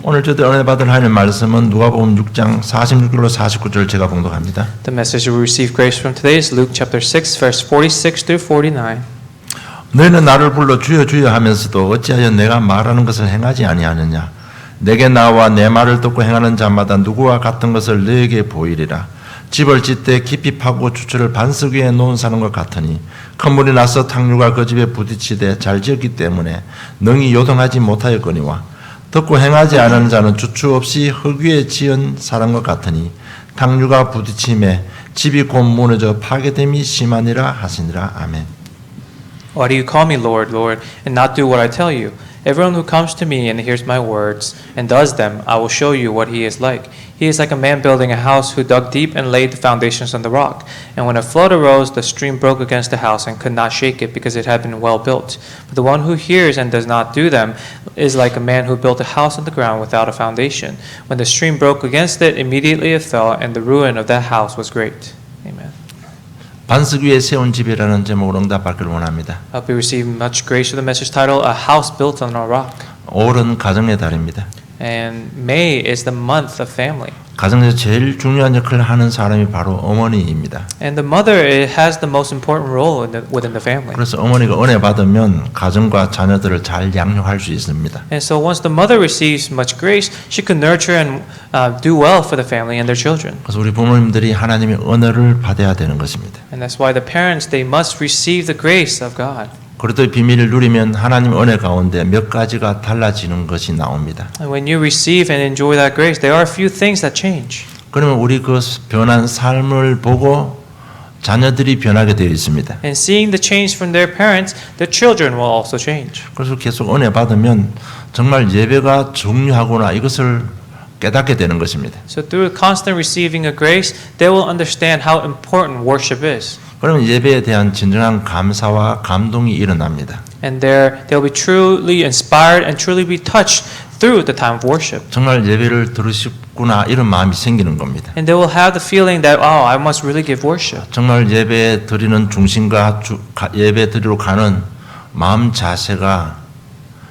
오늘 저들 은혜 받을 하나님의 말씀은 누가복음 6장 46절로 49절 제가 봉독합니다. The message we receive grace from today is Luke chapter 6 verse 46 through 49. 너희는 나를 불러 주여 주여 하면서도 어찌하여 내가 말하는 것을 행하지 아니하느냐. 내게 나와 내 말을 듣고 행하는 자마다 누구와 같은 것을 너에게 보이리라. 집을 짓되 깊이 파고 주철을 반석 위에 놓은 사람과 같으니 큰 물이 나서 탕류가 그 집에 부딪히되 잘 지었기 때문에 능히 요동하지 못하였거니와 듣고 행하지 않은 자는 주추 없이 흙 위에 지은 사람과 같으니 탕류가 부딪힘에 집이 곧 무너져 파괴됨이 심하니라 하시니라. 아멘. Why do you call me Lord, Lord, and not do what I tell you? Everyone who comes to me and hears my words and does them, I will show you what he is like. He is like a man building a house who dug deep and laid the foundations on the rock. And when a flood arose, the stream broke against the house and could not shake it because it had been well built. But the one who hears and does not do them is like a man who built a house on the ground without a foundation. When the stream broke against it, immediately it fell, and the ruin of that house was great. Amen. 반석 위에 세운 집이라는 제목으로 응답받기를 원합니다. I hope you receive much grace with the message title, A House Built on a Rock. 5월은 가정의 달입니다. And May is the month of family. 가정에서 제일 중요한 역할을 하는 사람이 바로 어머니입니다. And the mother has the most important role within the family. 그래서 어머니가 은혜 받으면 가정과 자녀들을 잘 양육할 수 있습니다. And so once the mother receives much grace, she can nurture and do well for the family and their children. 그래서 우리 부모님들이 하나님의 은혜를 받아야 되는 것입니다. And that's why the parents, they must receive the grace of God. 그리스도의 비밀을 누리면 하나님의 은혜 가운데 몇 가지가 달라지는 것이 나옵니다. And when you receive and enjoy that grace, there are a few things that change. 그러면 우리 그 변한 삶을 보고 자녀들이 변하게 되어 있습니다. And seeing the change from their parents, their children will also change. 그래서 계속 은혜 받으면 정말 예배가 중요하구나 이것을 깨닫게 되는 것입니다. So through constant receiving of grace, they will understand how important worship is. 그러면 예배에 대한 진정한 감사와 감동이 일어납니다. And they'll be truly inspired and truly be touched through the time of worship. 정말 예배를 들으시구나 이런 마음이 생기는 겁니다. And they will have the feeling that, oh, I must really give worship. 정말 예배 드리는 중심과 예배 드리러 가는 마음 자세가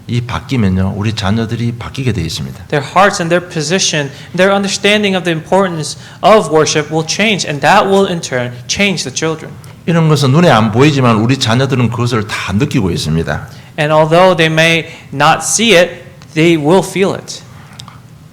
이 바뀌면요 우리 자녀들이 바뀌게 되어 있습니다. Their hearts and their position, their understanding of the importance of worship will change, and that will in turn change the children. 이런 것은 눈에 안 보이지만 우리 자녀들은 그것을 다 느끼고 있습니다. And although they may not see it, they will feel it.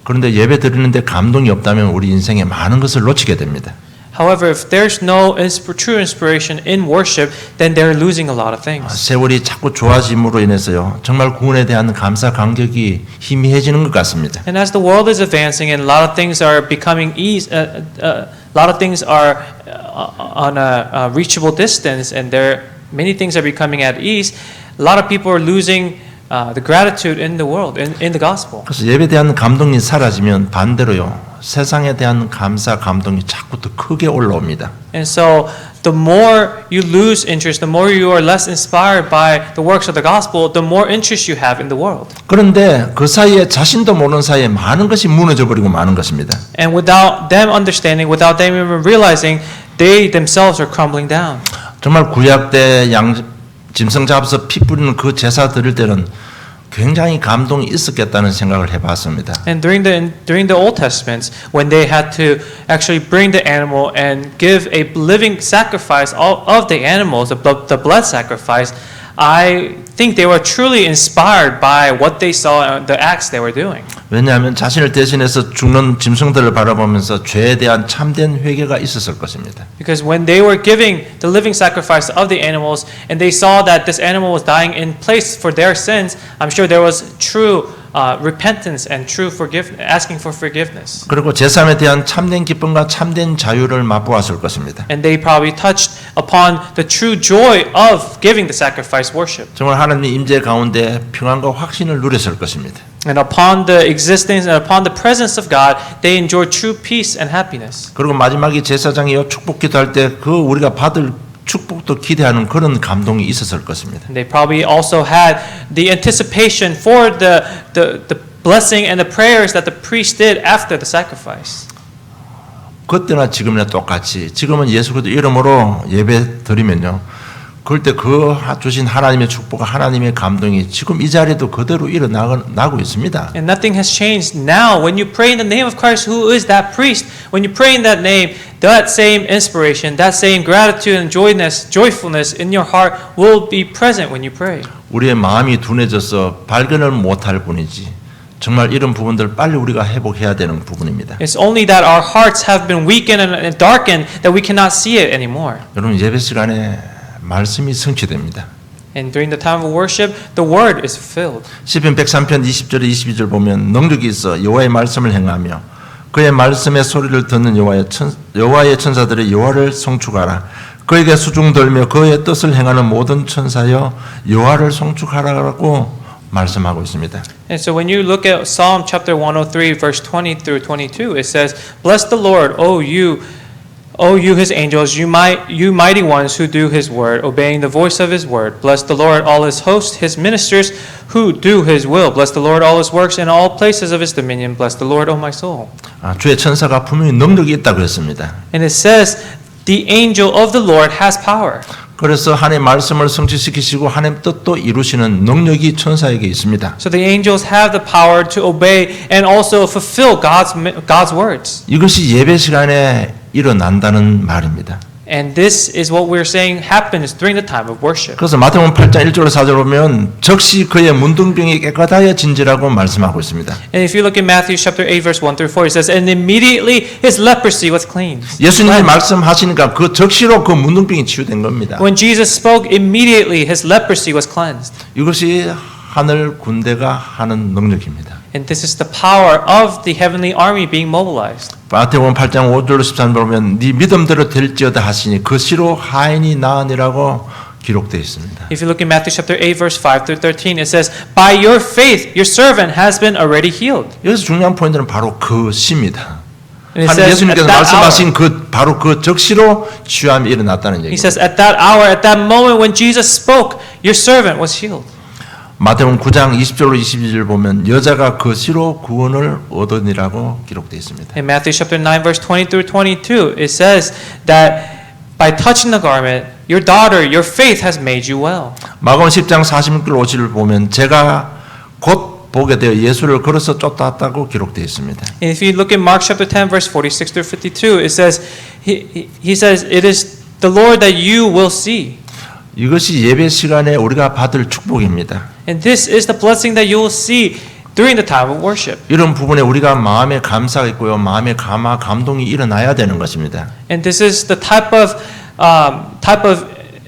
그런데 예배 드리는데 감동이 없다면 우리 인생에 많은 것을 놓치게 됩니다. However, if there's no true inspiration in worship, then they're losing a lot of things. 세월이 자꾸 좋아짐으로 인해서요 정말 구원에 대한 감사 감격이 희미해지는 것 같습니다. And as the world is advancing and a lot of things are becoming a lot of things are on a reachable distance, and many things are becoming at ease, a lot of people are losing the gratitude in the world, in the gospel. 그래서 예배에 대한 감동이 사라지면 반대로요 세상에 대한 감사 감동이 자꾸 더 크게 올라옵니다. And so the more you lose interest, the more you are less inspired by the works of the gospel, the more interest you have in the world. 그런데 그 사이에 자신도 모르는 사이에 많은 것이 무너져 버리고 마는 것입니다. And without them understanding, without them even realizing, they themselves are crumbling down. 정말 구약 때 짐승 잡아서 피 뿌리는 그 제사 드릴 때는 굉장히 감동이 있었겠다는 생각을 해봤습니다. And during the Old Testament, when they had to actually bring the animal and give a living sacrifice of the animals, the blood sacrifice, I think they were truly inspired by what they saw, the acts they were doing. 왜냐하면 자신을 대신해서 죽는 짐승들을 바라보면서 죄에 대한 참된 회개가 있었을 것입니다. Because when they were giving the living sacrifice of the animals and they saw that this animal was dying in place for their sins, I'm sure there was true repentance and true asking for forgiveness. 그리고 제3에 대한 참된 기쁨과 참된 자유를 맛보았을 것입니다. And they probably touched upon the true joy of giving the sacrifice worship. 정말 하나님의 임재 가운데 평안과 확신을 누렸을 것입니다. And upon the existence and upon the presence of God, they enjoyed true peace and happiness. 그리고 마지막에 제사장이 축복 기도할 때 그 우리가 받을 축복도 기대하는 그런 감동이 있었을 것입니다. And they probably also had the anticipation for the blessing and the prayers that the priest did after the sacrifice. 그때나 지금이나 똑같이 지금은 예수 그리스도 이름으로 예배 드리면요 그럴 때 그 주신 하나님의 축복과 하나님의 감동이 지금 이 자리에도 그대로 일어나고 있습니다. And nothing has changed now. When you pray in the name of Christ, who is that priest? When you pray in that name, that same inspiration, that same gratitude and joyfulness in your heart will be present when you pray. 우리의 마음이 둔해져서 발견을 못할 뿐이지 정말 이런 부분들 빨리 우리가 회복해야 되는 부분입니다. It's only that our hearts have been weakened and darkened that we cannot see it anymore. 여러분 예배 시간에 말씀이 성취됩니다. And during the time of worship, the word is fulfilled. 시편 103편 20절에 22절 보면 능력이 있어 여호와의 말씀을 행하며 그의 말씀의 소리를 듣는 여호와의 천사들이 여호와를 송축하라. 그에게 수중 들며 그의 뜻을 행하는 모든 천사여 여호와를 송축하라고 말씀하고 있습니다. And so when you look at Psalm chapter 103 verse 20 through 22, it says, "Bless the Lord, O you his angels, you mighty ones who do his word, obeying the voice of his word. Bless the Lord, all his hosts, his ministers who do his will. Bless the Lord, all his works in all places of his dominion. Bless the Lord, O my soul." 주의 천사가 분명히 능력이 있다고 했습니다. And it says, "The angel of the Lord has power." 그래서 하나님의 말씀을 성취시키시고 하나님의 뜻도 이루시는 능력이 천사에게 있습니다. So the angels have the power to obey and also fulfill God's words. 이것이 예배 시간에 일어난다는 말입니다. And this is what we're saying happens during the time of worship. 그래서 마태복음 8장 1절 4절 보면 즉시 그의 문둥병이 깨끗하여진지라고 말씀하고 있습니다. And if you look at Matthew chapter 8 verse 1 through 4, it says, "And immediately his leprosy was cleansed." 예수님이 말씀하시니까 그 즉시로 그 문둥병이 치유된 겁니다. When Jesus spoke, immediately his leprosy was cleansed. 이것이 하늘 군대가 하는 능력입니다. And this is the power of the heavenly army being mobilized. 마태복음 8장 5절 13절 보면 네 믿음대로 될지어다 하시니 그 시로 하인이 나으니라고 기록되어 있습니다. If you look at Matthew chapter 8 verse 5 through 13, it says, "By your faith your servant has been already healed." 여기서 중요한 포인트는 바로 그 시입니다. And it 하나님 says, 예수님께서 at that hour, 말씀하신 바로 그 즉시로 치유함이 일어났다는 he 얘기입니다. says, "At that hour, at that moment when Jesus spoke, your servant was healed." 마태복음 9장 20절로 22절 보면 여자가 그 시로 구원을 얻으니라고 기록되어 있습니다. In Matthew chapter 9 verse 20 through 22, it says that by touching the garment, your daughter, your faith has made you well. 마가복음 10장 46절 50절 보면 제가 곧 보게 되어 예수를 걸어서 쫓아왔다고 기록되어 있습니다. And if you look at Mark chapter 10 verse 46 through 52, it says he says it is the Lord that you will see. 이것이 예배 시간에 우리가 받을 축복입니다. And this is the blessing that you will see during the time of worship. 이런 부분에 우리가 마음에 감사가 있고요. 마음에 감동이 일어나야 되는 것입니다. And this is the type of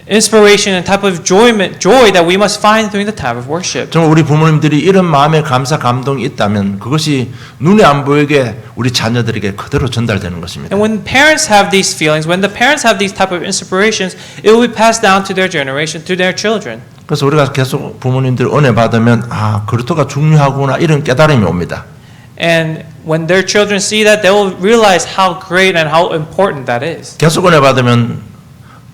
inspiration and type of joy that we must find during the time of worship. 정말 우리 부모님들이 이런 마음의 감동이 있다면 그것이 눈에 안 보이게 우리 자녀들에게 그대로 전달되는 것입니다. And when parents have these feelings, when the parents have these type of inspirations, it will be passed down to their generation, to their children. 그래서 우리가 계속 부모님들 은혜 받으면 그리스도가 중요하구나 이런 깨달음이 옵니다. And when their children see that, they will realize how great and how important that is. 계속 은혜 받으면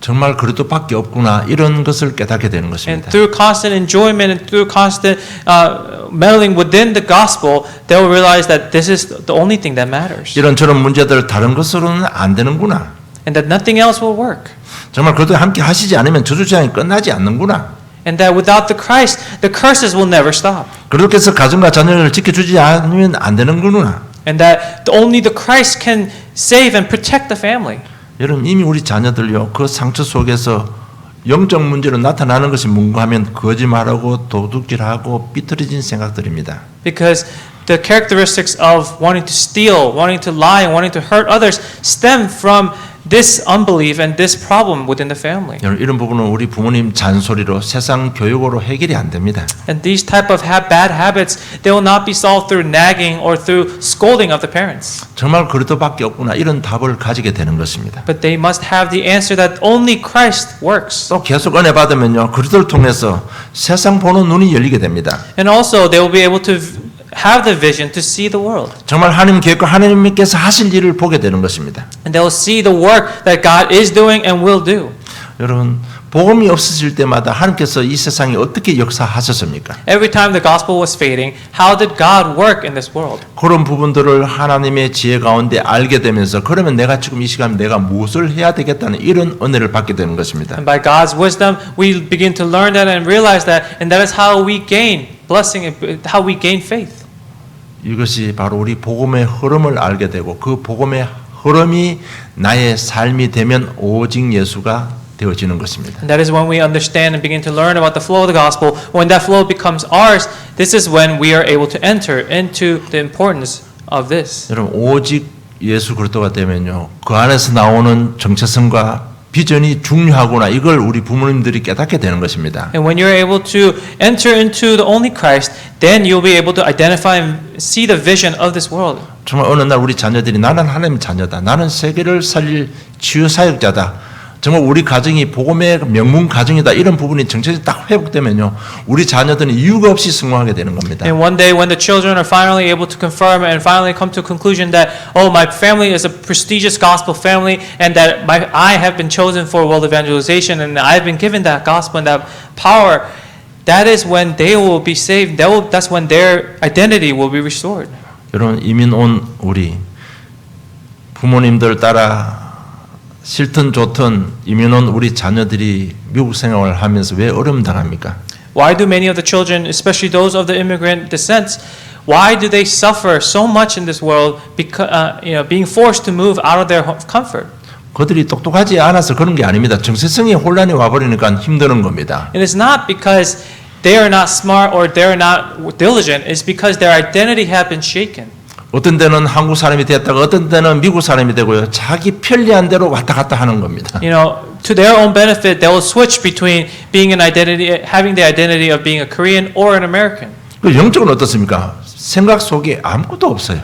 정말 그리스도밖에 없구나 이런 것을 깨닫게 되는 And 것입니다. through constant enjoyment and through constant meddling within the gospel, they will realize that this is the only thing that matters. 이런 저런 문제들 다른 것으로는 안 되는구나. And that nothing else will work. 정말 그리스도 함께 하시지 않으면 저주자는 끝나지 않는구나. And that without the Christ, the curses will never stop. 그리스도께서 가정과 자녀를 지켜주지 않으면 안 되는구나. And that only the Christ can save and protect the family. 여러분 이미 우리 자녀들요 그 상처 속에서 영적 문제로 나타나는 것이 뭔가 하면 거짓말하고 도둑질하고 삐뚤어진 생각들입니다. Because the characteristics of wanting to steal, wanting to lie, and wanting to hurt others stem from this unbelief and this problem within the family. 여러분 이런 부분은 우리 부모님 잔소리로 세상 교육으로 해결이 안 됩니다. And these type of bad habits, they will not be solved through nagging or through scolding of the parents. 정말 그리스도밖에 없구나 이런 답을 가지게 되는 것입니다. But they must have the answer that only Christ works. 또 계속 은혜 받으면요 그리스도를 통해서 세상 보는 눈이 열리게 됩니다. And also they will be able to have the vision to see the world. 정말 하나님 계획과 하나님께서 하실 일을 보게 되는 것입니다. And they will see the work that God is doing and will do. 여러분 복음이 없어질 때마다 하나님께서 이 세상에 어떻게 역사하셨습니까? Every time the gospel was fading, how did God work in this world? 그런 부분들을 하나님의 지혜 가운데 알게 되면서 그러면 내가 지금 이 시간 내가 무엇을 해야 되겠다는 이런 은혜를 받게 되는 것입니다. And by God's wisdom, we begin to learn that and realize that, and that is how we gain blessing, how we gain faith. 이것이 바로 우리 복음의 흐름을 알게 되고 그 복음의 흐름이 나의 삶이 되면 오직 예수가 되어지는 것입니다. And that is when we understand and begin to learn about the flow of the gospel. When that flow becomes ours, this is when we are able to enter into the importance of this. 여러분 오직 예수 그리스도가 되면요 그 안에서 나오는 정체성과 비전이 중요하구나 이걸 우리 부모님들이 깨닫게 되는 것입니다. And when you're able to enter into the only Christ, then you'll be able to identify and see the vision of this world. 정말 어느 날 우리 자녀들이 나는 하나님 자녀다. 나는 세계를 살릴 치유 사역자다. 정말 우리 가정이 복음의 명문 가정이다. 이런 부분이 정체적으로 딱 회복되면요. 우리 자녀들은 이유가 없이 성공하게 되는 겁니다. And one day when the children are finally able to confirm and finally come to a conclusion that, oh, my family is a prestigious gospel family and that I have been chosen for world evangelization and I've been given that gospel and that power, that is when they will be saved. That's when their identity will be restored. 여러분 이민 온 우리 부모님들 따라 싫든 좋든 이민 온 우리 자녀들이 미국 생활을 하면서 왜 어려움 당합니까? Why do many of the children, especially those of the immigrant descents, why do they suffer so much in this world because being forced to move out of their comfort? 그들이 똑똑하지 않아서 그런 게 아닙니다. 정체성의 혼란이 와버리니까 힘드는 겁니다. It is not because they are not smart or they are not diligent. It's because their identity has been shaken. 어떤 데는 한국 사람이 됐다가 어떤 때는 미국 사람이 되고요. 자기 편리한 대로 왔다 갔다 하는 겁니다. You know, to their own benefit, they will switch between being an identity, having the identity of being a Korean or an American. 그 영적은 어떻습니까? 생각 속에 아무것도 없어요.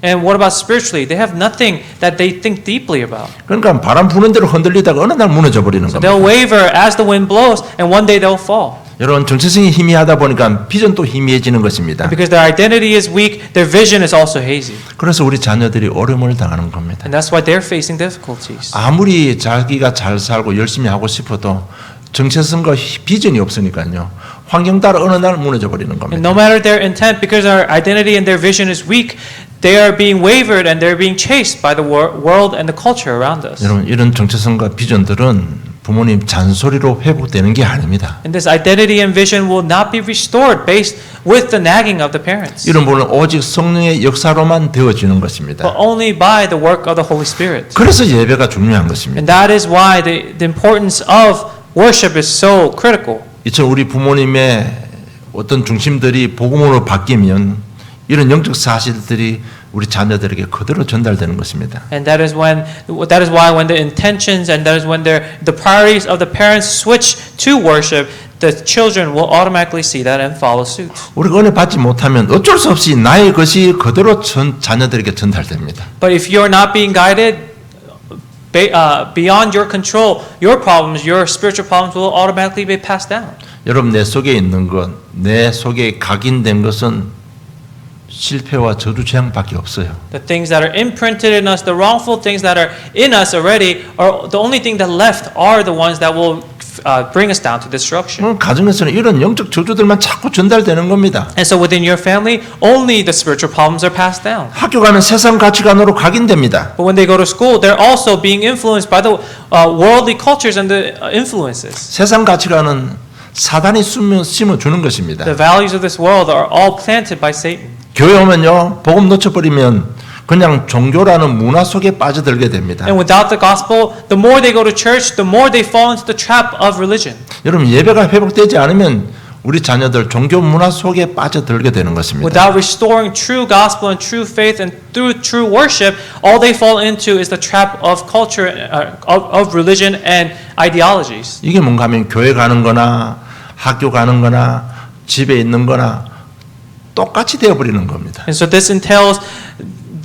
And what about spiritually? They have nothing that they think deeply about. 그러니까 바람 부는 대로 흔들리다가 어느 날 무너져 버리는 So 겁니다. they'll waver as the wind blows, and one day they'll fall. 여러분 정체성이 희미하다 보니까 비전도 희미해지는 것입니다. Because their identity is weak, their vision is also hazy. 그래서 우리 자녀들이 어려움을 당하는 겁니다. And that's why they're facing difficulties. 아무리 자기가 잘 살고 열심히 하고 싶어도 정체성과 비전이 없으니까요. 환경 따라 어느 날 무너져 버리는 And 겁니다. no matter their intent, because our identity and their vision is weak, they are being wavered and they're being chased by the world and the culture around us. 여러분 이런 정체성과 비전들은 부모님 잔소리로 회복되는 게 아닙니다. And this identity and vision will not be restored based with the nagging of the parents, 이런 부분은 오직 성령의 역사로만 되어지는 것입니다. but only by the work of the Holy Spirit. 그래서 예배가 중요한 것입니다. And that is why the importance of worship is so critical. 이처럼 우리 부모님의 어떤 중심들이 복음으로 바뀌면 이런 영적 사실들이 우리 자녀들에게 그대로 전달되는 것입니다. And that is why when the intentions and that is when the priorities of the parents switch to worship, the children will automatically see that and follow suit. 우리가 은혜 받지 못하면 어쩔 수 없이 나의 것이 그대로 자녀들에게 전달됩니다. But if you're not being guided beyond your control, your problems, your spiritual problems will automatically be passed down. 여러분 내 속에 있는 것, 내 속에 각인된 것은 실패와 저주 재앙밖에 없어요. The things that are imprinted in us, the wrongful things that are in us already, are the only thing that left are the ones that will bring us down to destruction. 가정에서는 이런 영적 저주들만 자꾸 전달되는 겁니다. And so within your family, only the spiritual problems are passed down. 학교 가면 세상 가치관으로 각인됩니다. But when they go to school, they're also being influenced by the worldly cultures and the influences. 세상 가치관은 사단이 심어주는 것입니다. The values of this world are all planted by Satan. 교회 오면요 복음 놓쳐버리면 그냥 종교라는 문화 속에 빠져들게 됩니다. And without the gospel, the more they go to church, the more they fall into the trap of religion. 여러분 예배가 회복되지 않으면 우리 자녀들 종교 문화 속에 빠져들게 되는 것입니다. Without restoring true gospel and true faith and through true worship, all they fall into is the trap of culture, of religion and ideologies. 이게 뭔가 하면 교회 가는 거나 학교 가는 거나 집에 있는 거나 똑같이 되어버리는 겁니다. And so this entails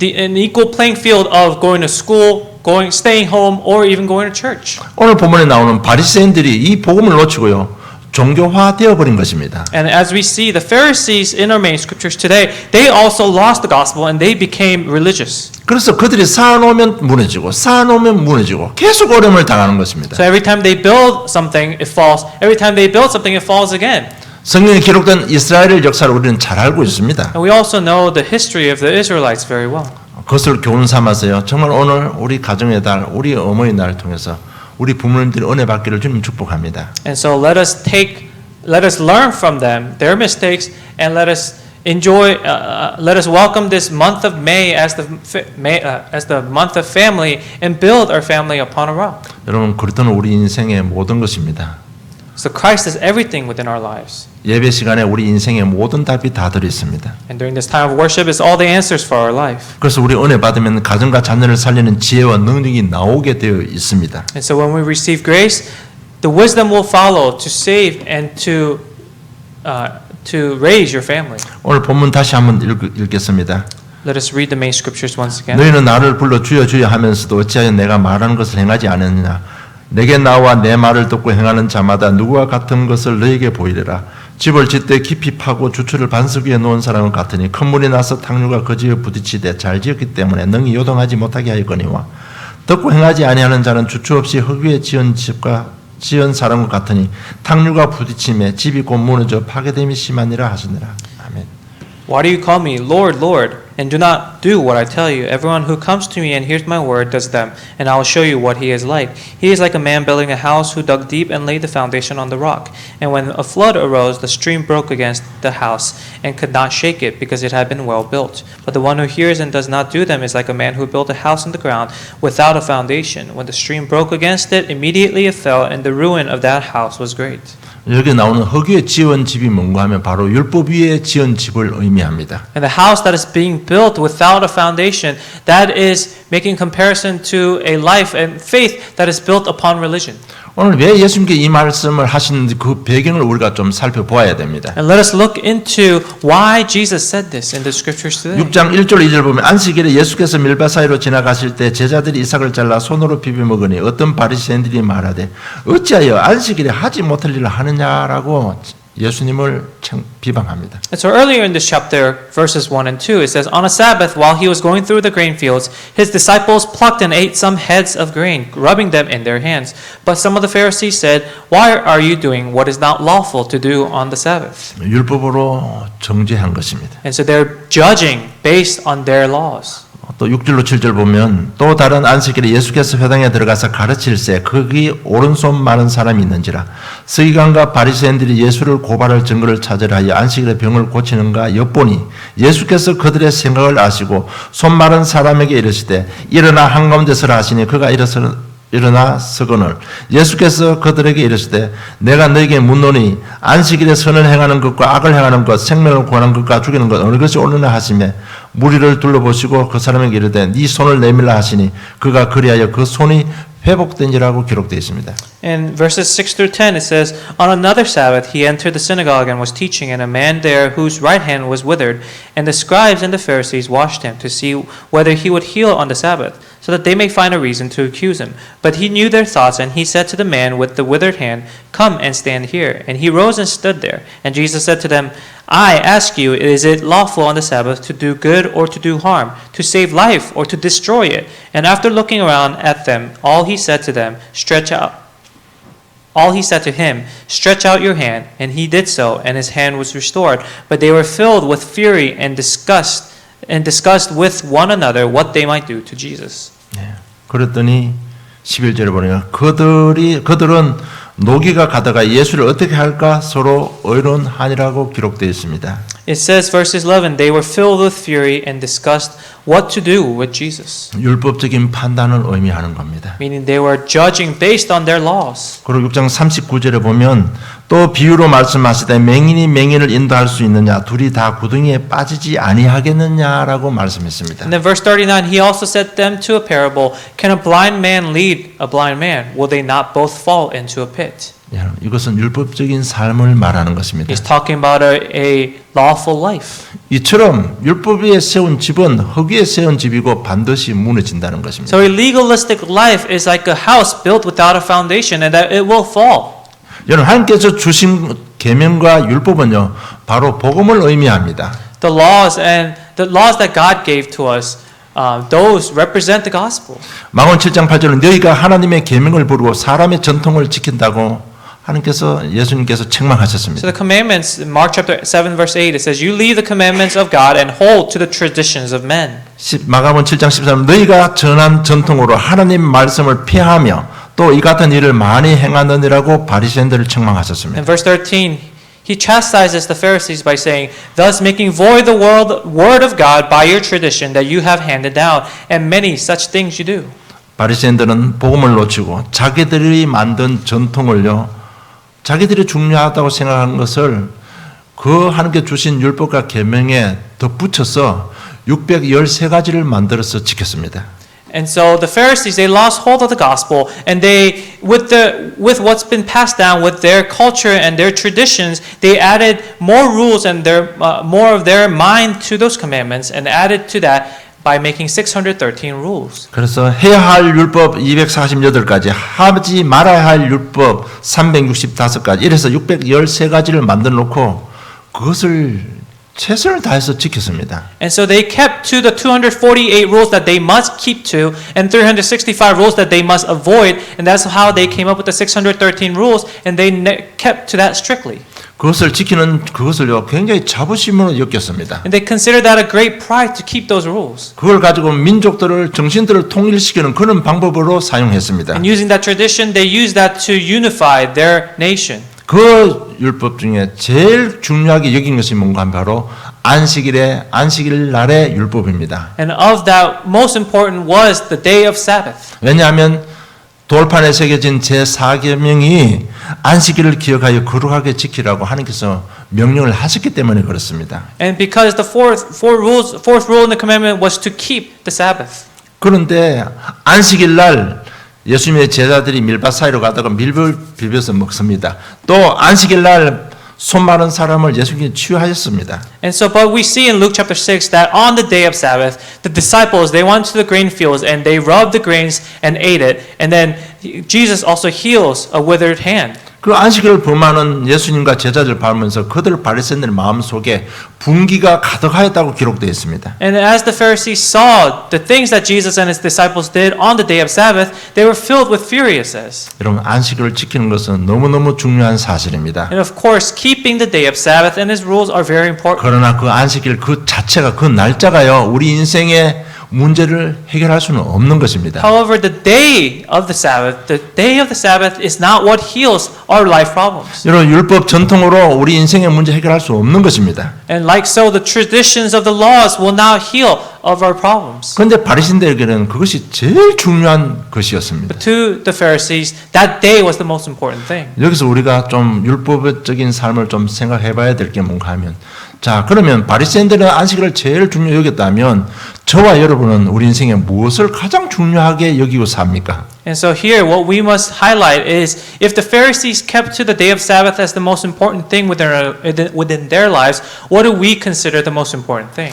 an equal playing field of going to school, staying home, or even going to church. 오늘 본문에 나오는 바리새인들이 이 복음을 놓치고요. 종교화되어 버린 것입니다. And as we see, the Pharisees in our main scriptures today, they also lost the gospel and they became religious. 그래서 그들이 쌓아놓으면 무너지고 쌓아놓으면 무너지고 계속 어려움을 당하는 것입니다. So every time they build something, it falls. Every time they build something, it falls again. 성경에 기록된 이스라엘의 역사를 우리는 잘 알고 있습니다. And we also know the history of the Israelites very well. 그것을 교훈 삼아서요. 정말 오늘 우리 가정의 달, 우리 어머니 날을 통해서 우리 부모님들이 은혜 받기를 주님 축복합니다. And so let us learn from them their mistakes, and let us welcome this month of May as the month of family, and build our family upon a rock. 여러분, 그리스도는 우리 인생의 모든 것입니다. So Christ is everything within our lives. 예배 시간에 우리 인생의 모든 답이 다 들어 있습니다. And during this time of worship is all the answers for our life. 그래서 우리 은혜 받으면 가정과 자녀를 살리는 지혜와 능력이 나오게 되어 있습니다. And so when we receive grace, the wisdom will follow to save and to raise your family. 오늘 본문 다시 한번 읽겠습니다. Let us read the main scriptures once again. 너희는 나를 불러 주여 주여 하면서도 어찌하여 내가 말하는 것을 행하지 않느냐. 내게 나와 내 말을 듣고 행하는 자마다 누구와 같은 것을 너에게 보이리라. 집을 짓되 깊이 파고 주추를 반석 위에 놓은 사람은 같으니 큰 물이 나서 탕류가 그 집에 부딪히되 잘 지었기 때문에 능히 요동하지 못하게 하였거니와 듣고 행하지 아니하는 자는 주추 없이 흙 위에 지은 사람과 같으니 탕류가 부딪힘에 집이 곧 무너져 파괴됨이 심하니라 하시니라. 아멘. Why do you call me Lord, Lord, and do not do what I tell you? Everyone who comes to me and hears my word does them, and I will show you what he is like. He is like a man building a house who dug deep and laid the foundation on the rock. And when a flood arose, the stream broke against the house and could not shake it because it had been well built. But the one who hears and does not do them is like a man who built a house on the ground without a foundation. When the stream broke against it, immediately it fell, and the ruin of that house was great. 여기 나오는 흙 위에 지은 집이 뭔가 하면 바로 율법 위에 지은 집을 의미합니다. And the house that is being built without a foundation, that is making comparison to a life and faith that is built upon religion. 오늘 왜 예수님께 이 말씀을 하시는지 그 배경을 우리가 좀 살펴보아야 됩니다. And let us look into why Jesus said this in the scriptures today. 6장 1절 2절 보면 안식일에 예수께서 밀밭 사이로 지나가실 때 제자들이 이삭을 잘라 손으로 비벼 먹으니 어떤 바리새인들이 말하되 어찌하여 안식일에 하지 못할 일을 하느냐라고 예수님을 비방합니다. And so earlier in this chapter, verses 1 and 2, it says, On a Sabbath, while he was going through the grain fields, his disciples plucked and ate some heads of grain, rubbing them in their hands. But some of the Pharisees said, Why are you doing what is not lawful to do on the Sabbath? 율법으로 정죄한 것입니다. And so they're judging based on their laws. 또 6절로 7절 보면 또 다른 안식일에 예수께서 회당에 들어가서 가르칠새 거기 오른손 많은 사람이 있는지라 서기관과 바리새인들이 예수를 고발할 증거를 찾으려 하여 안식일에 병을 고치는가 엿보니 예수께서 그들의 생각을 아시고 손 마른 사람에게 이르시되 일어나 한가운데 서라 하시니 그가 일어나 서거늘 예수께서 그들에게 이르시되 내가 너에게 묻노니 안식일에 선을 행하는 것과 악을 행하는 것 생명을 구하는 것과 죽이는 것 어느 것이 옳으냐 하시매 무리를 둘러보시고 그 사람에게 이르되 네 손을 내밀라 하시니 그가 그리하여 그 손이 회복된지라고 기록되어 있습니다. In verses 6 through 10 it says, On another Sabbath he entered the synagogue and was teaching, and a man there whose right hand was withered, and the scribes and the Pharisees watched him to see whether he would heal on the Sabbath, so that they may find a reason to accuse him. But he knew their thoughts, and he said to the man with the withered hand, Come and stand here. And he rose and stood there. And Jesus said to them, I ask you, is it lawful on the Sabbath to do good or to do harm, to save life or to destroy it? And after looking around at them, all he said to him, stretch out your hand. And he did so, and his hand was restored. But they were filled with fury and discussed with one another what they might do to Jesus. 네. 그랬더니 11절에 보니까 그들은 노기가 가다가 예수를 어떻게 할까 서로 의논하니라고 기록되어 있습니다. It says, verses 11, they were filled with fury and discussed what to do with Jesus. 율법적인 판단을 의미하는 겁니다. Meaning they were judging based on their laws. 그리고 6장 39절에 보면 또 비유로 말씀하시되 맹인이 맹인을 인도할 수 있느냐 둘이 다 구덩이에 빠지지 아니하겠느냐라고 말씀했습니다. And then verse 39, he also said them to a parable, Can a blind man lead a blind man? Will they not both fall into a pit? 이것은 율법적인 삶을 말하는 것입니다. He's talking about a lawful life. 이처럼 율법 위에 세운 집은 흙 위에 세운 집이고 반드시 무너진다는 것입니다. So a legalistic life is like a house built without a foundation, and that it will fall. 여러분 하나님께서 주신 계명과 율법은요 바로 복음을 의미합니다. The laws that God gave to us, those represent the gospel. 마가복음 7장 8절은 너희가 하나님의 계명을 부르고 사람의 전통을 지킨다고 하나님께서 예수님께서 책망하셨습니다. So the commandments, in Mark chapter 7 verse 8, it says, "You leave the commandments of God and hold to the traditions of men." 마가복음 7장 13절 너희가 전한 전통으로 하나님 말씀을 피하며 또 이 같은 일을 많이 행하느니라고 바리새인들을 책망하셨습니다. In verse 13, he chastises the Pharisees by saying, "Thus making void the word of God by your tradition that you have handed down, and many such things you do." 바리새인들은 복음을 놓치고 자기들이 만든 전통을요 자기들이 중요하다고 생각하는 것을 그 하나님께 주신 율법과 계명에 덧붙여서 613가지를 만들어서 지켰습니다. And so the Pharisees, they lost hold of the gospel, and they, with what's been passed down, with their culture and their traditions, they added more rules and more of their mind to those commandments, and added to that by making 613 rules. 그래서 해야 할 율법 248가지, 하지 말아야 할 율법 365가지, 이래서 613가지를 만들어 놓고 그것을 최선을 다해서 지켰습니다. And so they kept to the 248 rules that they must keep to, and 365 rules that they must avoid, and that's how they came up with the 613 rules, and they kept to that strictly. 그것을 지키는 그것을요 굉장히 자부심으로 여겼습니다. And they considered that a great pride to keep those rules. 그걸 가지고 민족들을 정신들을 통일시키는 그런 방법으로 사용했습니다. And using that tradition, they used that to unify their nation. 그 율법 중에 제일 중요하게 여긴 것이 뭔가 하면 바로 안식일 날의 율법입니다. And of that, most important was the day of Sabbath. 왜냐하면 돌판에 새겨진 제4계명이 안식일을 기억하여 거룩하게 지키라고 하나님께서 명령을 하셨기 때문에 그렇습니다. And because the fourth rule in the commandment was to keep the Sabbath. 그런데 안식일 날 예수님의 제자들이 밀밭 사이로 가다가 밀을 비벼서 먹습니다. 또 안식일 날 손 마른 사람을 예수님이 치유하셨습니다. And so, but we see in Luke chapter 6 that on the day of Sabbath, the disciples, they went to the grain fields and they rubbed the grains and ate it. And then Jesus also heals a withered hand. 그 안식일을 범하는 예수님과 제자들 보면서 그들 바리새인들 마음 속에 분기가 가득하였다고 기록되어 있습니다. And as the Pharisees saw the things that Jesus and his disciples did on the day of Sabbath, they were filled with fury, it says. 여러분 안식일을 지키는 것은 너무너무 중요한 사실입니다. And of course, keeping the day of Sabbath and his rules are very important. 그러나 그 안식일 그 자체가 그 날짜가요 우리 인생의 문제를 해결할 수는 없는 것입니다. However, the day of the Sabbath is not what heals our life problems. 여러분 율법 전통으로 우리 인생의 문제 해결할 수 없는 것입니다. And like so, the traditions of the laws will not heal of our problems. 그런데 바리새인들에게는 그것이 제일 중요한 것이었습니다. But to the Pharisees, that day was the most important thing. 여기서 우리가 좀 율법적인 삶을 좀 생각해봐야 될 게 뭔가 하면, 자 그러면 바리새인들은 안식일을 제일 중요히 여겼다면 저와 여러분은 우리 인생에 무엇을 가장 중요하게 여기고 삽니까? And so here, what we must highlight is, if the Pharisees kept to the day of Sabbath as the most important thing within their lives, what do we consider the most important thing?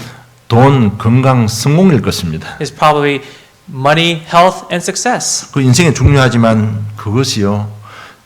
돈, 건강, 성공일 것입니다. It's probably money, health, and success. 그 인생에 중요하지만 그것이요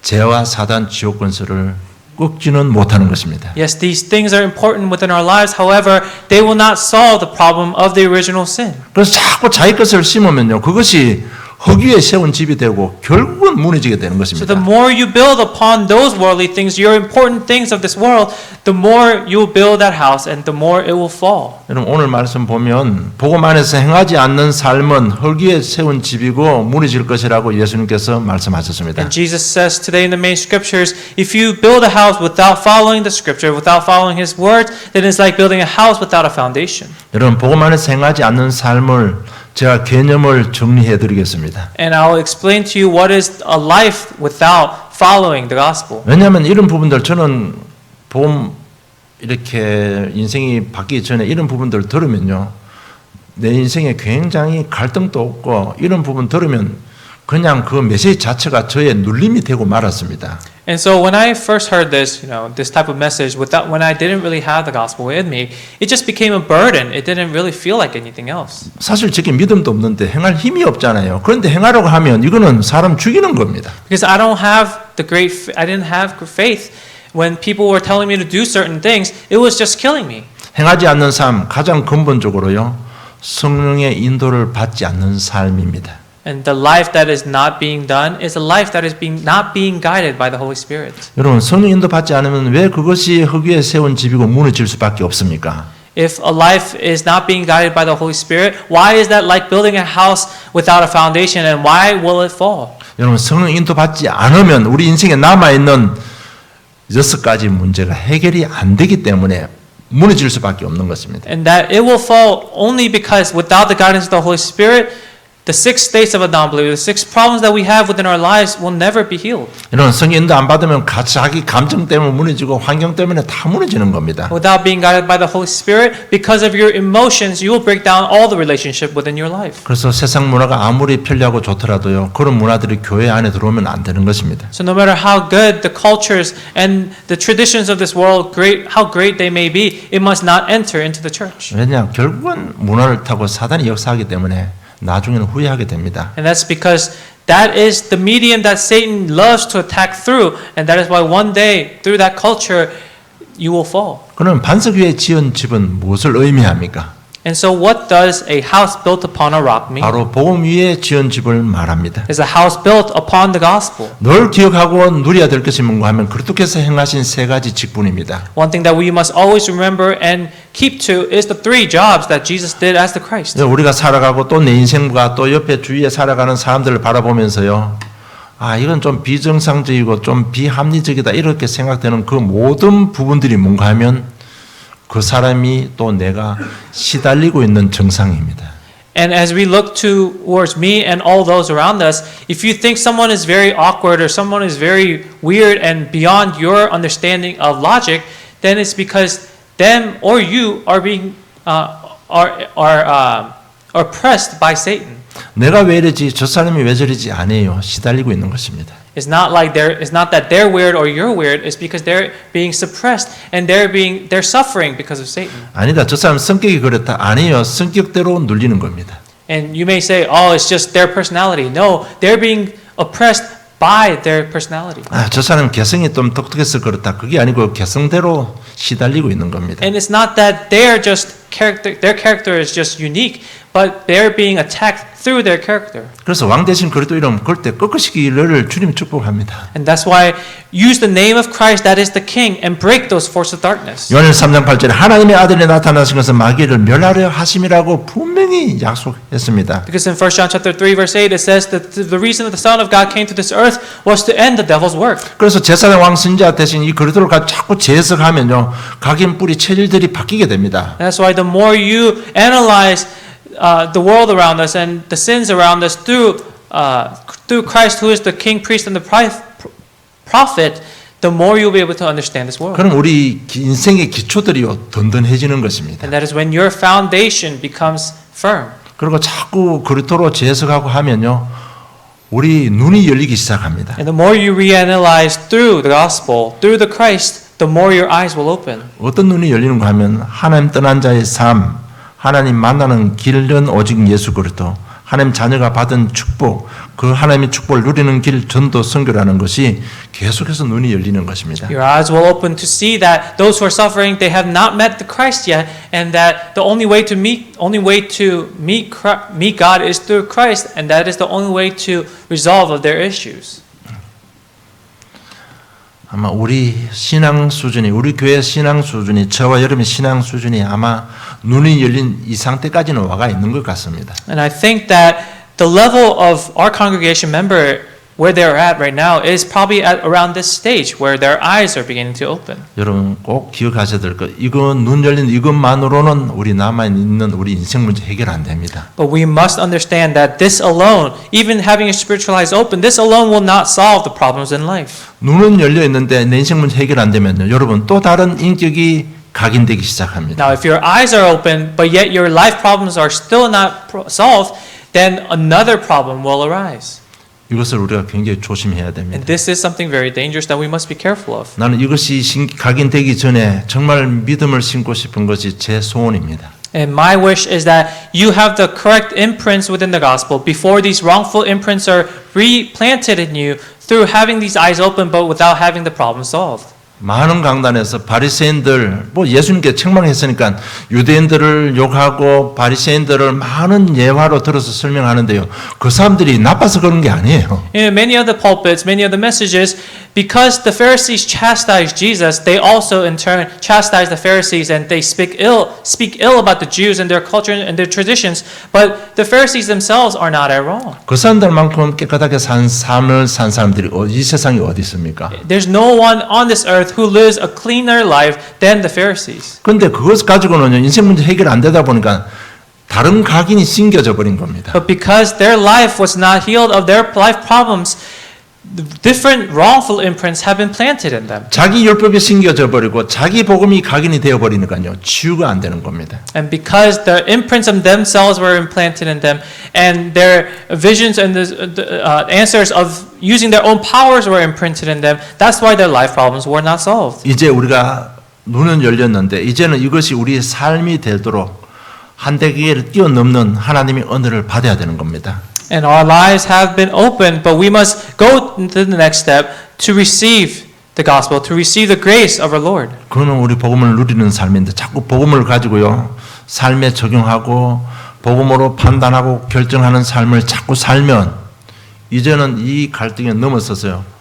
죄와 사단 지옥 권세를 꺾지는 못하는 것입니다. Yes, these things are important within our lives. However, they will not solve the problem of the original sin. 그래서 자꾸 자기 것을 심으면요 그것이 흙 위에 세운 집이 되고 결국은 무너지게 되는 So 것입니다. the more you build upon those worldly things, your important things of this world, the more you will build that house and the more it will fall. 여러분 오늘 말씀 보면 복음 안에서 행하지 않는 삶은 흙 위에 세운 집이고 무너질 것이라고 예수님께서 말씀하셨습니다. And Jesus says today in the main scriptures, if you build a house without following the scripture, without following his words, then it's like building a house without a foundation. 여러분 복음 안에서 행하지 않는 삶을 제가 개념을 정리해 드리겠습니다. And I'll explain to you what is a life without following the gospel. 왜냐하면 이런 부분들 저는 복음 이렇게 인생이 바뀌기 전에 이런 부분들 들으면요 내 인생에 굉장히 갈등도 없고 이런 부분 들으면 그냥 그 메시지 자체가 저의 눌림이 되고 말았습니다. And so when I first heard this, this type of message, when I didn't really have the gospel in me, it just became a burden. It didn't really feel like anything else. 사실 저게 믿음도 없는데 행할 힘이 없잖아요. 그런데 행하라고 하면 이거는 사람 죽이는 겁니다. Because I didn't have faith. When people were telling me to do certain things, it was just killing me. 행하지 않는 삶, 가장 근본적으로요, 성령의 인도를 받지 않는 삶입니다. And the life that is not being done is a life that is not being guided by the Holy Spirit. 여러분, 성령 인도 받지 않으면 왜 그것이 흙 위에 세운 집이고 무너질 수밖에 없습니까? If a life is not being guided by the Holy Spirit, why is that like building a house without a foundation, and why will it fall? 여러분, 성령 인도 받지 않으면 우리 인생에 남아있는 6가지 문제가 해결이 안 되기 때문에 무너질 수밖에 없는 것입니다. And that it will fall only because without the guidance of the Holy Spirit, the 6 states of a non-believer, the 6 problems that we have within our lives will never be healed. 이런 성령 인도 안 받으면 자기 감정 때문에 무너지고 환경 때문에 다 무너지는 겁니다. Without being guided by the Holy Spirit, because of your emotions, you will break down all the relationship within your life. 그래서 세상 문화가 아무리 편리하고 좋더라도요, 그런 문화들이 교회 안에 들어오면 안 되는 것입니다. So no matter how good the cultures and the traditions of this world, how great they may be, it must not enter into the church. 왜냐, 결국은 문화를 타고 사단이 역사하기 때문에 나중에는 후회하게 됩니다. And that's because that is the medium that Satan loves to attack through, and that is why one day through that culture you will fall. 그럼 반석 위에 지은 집은 무엇을 의미합니까? And so what does a house built upon a rock mean? 바로 복음 위에 지은 집을 말합니다. It's a house built upon the gospel. 늘 기억하고 누려야 될 것이 뭔가 하면 그리스도께서 행하신 3가지 직분입니다. One thing that we must always remember and keep to is the 3 jobs that Jesus did as the Christ. 우리가 살아가고 또 내 인생과 또 옆에 주위에 살아가는 사람들을 바라보면서요, 이건 좀 비정상적이고 좀 비합리적이다 이렇게 생각되는 그 모든 부분들이 뭔가 하면 그 사람이 또 내가 시달리고 있는 정상입니다. And as we look towards me and all those around us, if you think someone is very awkward or someone is very weird and beyond your understanding of logic, then it's because them or you are being oppressed by Satan. 내가 왜 이러지, 저 사람이 왜 저러지 아니에요. 시달리고 있는 것입니다. It's not that they're weird or you're weird. It's because they're being suppressed and they're suffering because of Satan. 아니다, 저 사람 성격이 그렇다. 아니에요. 성격대로 눌리는 겁니다. And you may say, oh, it's just their personality. No, they're being oppressed by their personality. 저 사람 개성이 좀 독특해서 그렇다. 그게 아니고 개성대로 시달리고 있는 겁니다. And it's not that their character is just unique, but they're being attacked through their character. 그래서 왕 대신 그리스도 이름 그럴 때 꺾으시기를 주님이 축복합니다. And that's why use the name of Christ that is the King and break those forces of darkness. 요한일서 3장 8절에 하나님의 아들이 나타나신 것은 마귀를 멸하려 하심이라고 분명히 약속했습니다. Because in 1 John chapter 3 verse 8 it says that the reason that the Son of God came to this earth was to end the devil's work. 그래서 제사장 왕 선지자 대신 이 그리스도를 자꾸 재해석하면요, 각인 뿌리 체질들이 바뀌게 됩니다. And that's why the more you analyze the world around us and the sins around us through Christ, who is the King, Priest, and the Prophet, the more you'll be able to understand this world. 그럼 우리 인생의 기초들이요 든든해지는 것입니다. And that is when your foundation becomes firm. 그리고 자꾸 그리스도로 재해석하고 하면요, 우리 눈이 열리기 시작합니다. And the more you reanalyze through the gospel, through the Christ, the more your eyes will open. 어떤 눈이 열리는가 하면 하나님 떠난 자의 삶, 하나님 만나는 길은 오직 예수 그리스도, 하나님 자녀가 받은 축복, 그 하나님의 축복을 누리는 길 전도 선교라는 것이 계속해서 눈이 열리는 것입니다. Your eyes will open to see that those who are suffering, they have not met the Christ yet, and that the only way to meet God is through Christ, and that is the only way to resolve of their issues. 아마 우리 신앙 수준이, 우리 교회 신앙 수준이, 저와 여러분의 신앙 수준이 아마 눈이 열린 이 상태까지는 와가 있는 것 같습니다. And I think that the level of our congregation member where they're at right now is probably at around this stage where their eyes are beginning to open. 여러분 꼭 기억하셔야 될 것, 이거 눈 열린 이것만으로는 우리 남아있는 우리 인생 문제 해결 안 됩니다. But we must understand that this alone, even having a spiritual eyes open, this alone will not solve the problems in life. 눈은 열려 있는데 내 인생 문제 해결 안 되면요, 여러분 또 다른 인격이 각인되기 시작합니다. Now, if your eyes are open, but yet your life problems are still not solved, then another problem will arise. 이것을 우리가 굉장히 조심해야 됩니다. And this is something very dangerous that we must be careful of. 나는 이것이 각인되기 전에 정말 믿음을 심고 싶은 것이 제 소원입니다. And my wish is that you have the correct imprints within the gospel before these wrongful imprints are replanted in you through having these eyes open but without having the problem solved. 많은 강단에서 바리새인들 뭐 예수님께 책망했으니까 유대인들을 욕하고 바리새인들을 많은 예화로 들어서 설명하는데요. 그 사람들이 나빠서 그런 게 아니에요. In many of the pulpits, many of the messages, because the Pharisees chastised Jesus, they also in turn chastise the Pharisees and they speak ill about the Jews and their culture and their traditions. But the Pharisees themselves are not at wrong. 그 사람들만큼 깨끗하게 산 삶을 산 사람들이 이 세상에 어디 있습니까? There's no one on this earth who lives a cleaner life than the Pharisees. 그런데 그것 가지고는 인생 문제 해결 안 되다 보니까 다른 각인이 심겨져 버린 겁니다. But because their life was not healed of their life problems, different wrongful imprints have been planted in them. 자기 율법이 심겨져 버리고 자기 복음이 각인이 되어 버리니까요. 치유가 안 되는 겁니다. And because the imprints of themselves were implanted in them, and their visions and the answers of using their own powers were imprinted in them, that's why their life problems were not solved. 이제 우리가 눈은 열렸는데 이제는 이것이 우리의 삶이 되도록 한대기를 뛰어넘는 하나님의 은혜를 받아야 되는 겁니다. And our lives have been opened, but we must go to the next step to receive the gospel, to receive the grace of our Lord. 그거는 우리 복음을 누리는 삶인데 자꾸 복음을 가지고요. 삶에 적용하고 복음으로 판단하고 결정하는 삶을 자꾸 살면 이제는 이 갈등에 넘어서서요.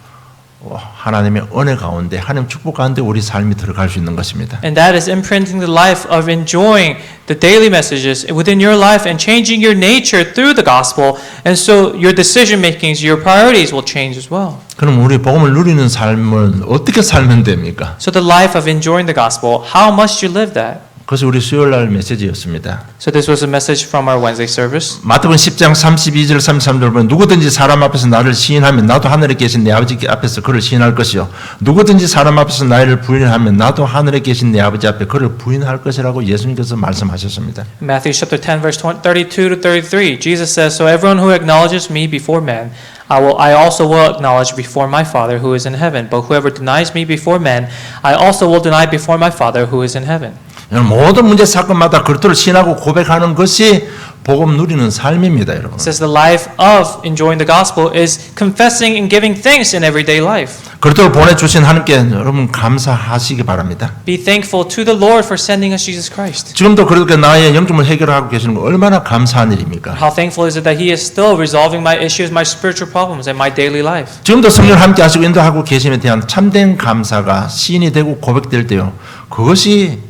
하나님의 은혜 가운데 하나님 축복 가운데 우리 삶이 들어갈 수 있는 것입니다. And that is imprinting the life of enjoying the daily messages within your life and changing your nature through the gospel. And so your decision makings, your priorities will change as well. 그럼 우리 복음을 누리는 삶을 어떻게 살면 됩니까? So the life of enjoying the gospel, how must you live that? 그것이 우리 수요일 날 메시지였습니다. So this was a message from our Wednesday service. 마태복음 10장 32절 33절 보면 누구든지 사람 앞에서 나를 시인하면 나도 하늘에 계신 내 아버지 앞에서 그를 시인할 것이요 누구든지 사람 앞에서 나를 부인하면 나도 하늘에 계신 내 아버지 앞에 그를 부인할 것이라고 예수님께서 말씀하셨습니다. Matthew chapter 10 verse 32 to 33, Jesus says, "So everyone who acknowledges me before men, I also will acknowledge before my Father who is in heaven. But whoever denies me before men, I also will deny before my Father who is in heaven." 모든 문제 사건마다 그리스도를 신하고 고백하는 것이 복음 누리는 삶입니다, 여러분. It says the life of enjoying the gospel is confessing and giving thanks in everyday life. 그리스도를 보내주신 하나님께 여러분 감사하시기 바랍니다. Be thankful to the Lord for sending us Jesus Christ. 지금도 그렇게 나의 영점을 해결하고 계시는 거 얼마나 감사한 일입니까? How thankful is it that He is still resolving my issues, my spiritual problems, and my daily life. 지금도 성령을 함께 하시고 인도하고 계심에 대한 참된 감사가 시인이 되고 고백될 때요. 그것이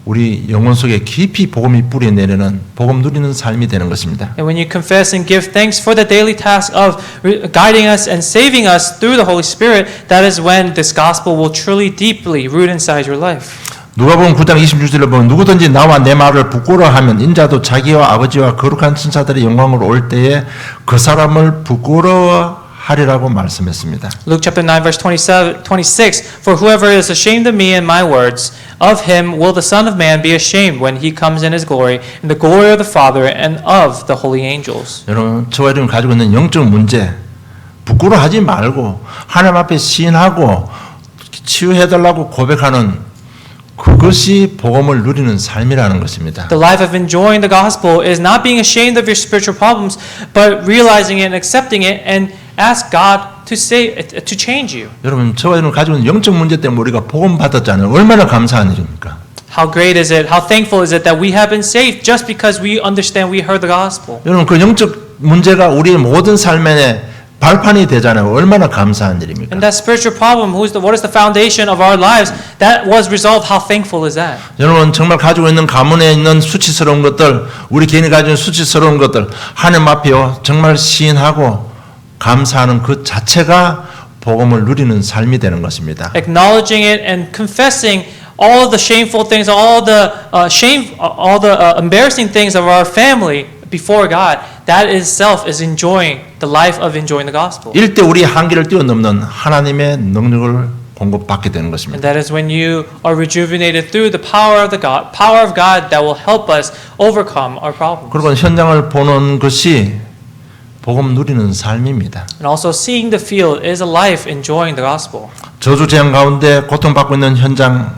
우리 영혼 속에 깊이 복음이 뿌리내리는 복음 누리는 삶이 되는 것입니다. And when you confess and give thanks for the daily task of guiding us and saving us through the Holy Spirit, that is when this gospel will truly deeply root inside your life. 누가복음 9장 26절을 보면 누구든지 나와 내 말을 부끄러워하면 인자도 자기와 아버지와 거룩한 천사들의 영광으로 올 때에 그 사람을 부끄러워하리라고 말씀했습니다. Luke chapter 9 verse 26, "For whoever is ashamed of me and my words, of him will the Son of Man be ashamed when he comes in his glory, in the glory of the Father and of the holy angels." 여러분 저와 여러분이 가지고 있는 영적 문제 부끄러워하지 말고 하나님 앞에 시인하고 치유해달라고 고백하는 그것이 복음을 누리는 삶이라는 것입니다. The life of enjoying the gospel is not being ashamed of your spiritual problems, but realizing it and accepting it and ask God to change you. 여러분 저와 여러분 가지고 있는 영적 문제 때문에 우리가 복음 받았잖아요. 얼마나 감사한 일입니까? How great is it? How thankful is it that we have been saved just because we understand we heard the gospel? 여러분 그 영적 문제가 우리의 모든 삶에 발판이 되잖아요. 얼마나 감사한 일입니까? And that spiritual problem, what is the foundation of our lives? That was resolved. How thankful is that? 여러분 정말 가지고 있는 가문에 있는 수치스러운 것들, 우리 개인이 가지고 있는 수치스러운 것들 하나님 앞에요 정말 시인하고 감사하는 그 자체가 복음을 누리는 삶이 되는 것입니다. Acknowledging it and confessing all the shameful things, all the embarrassing things of our family before God. That itself is enjoying the life of enjoying the gospel. 이때 우리 한계를 뛰어넘는 하나님의 능력을 공급받게 되는 것입니다. And that is when you are rejuvenated through the power of God that will help us overcome our problems. 그리고 현장을 보는 것이 복음 누리는 삶입니다. And also seeing the field is a life enjoying the gospel. 저주 재앙 가운데 고통받고 있는 현장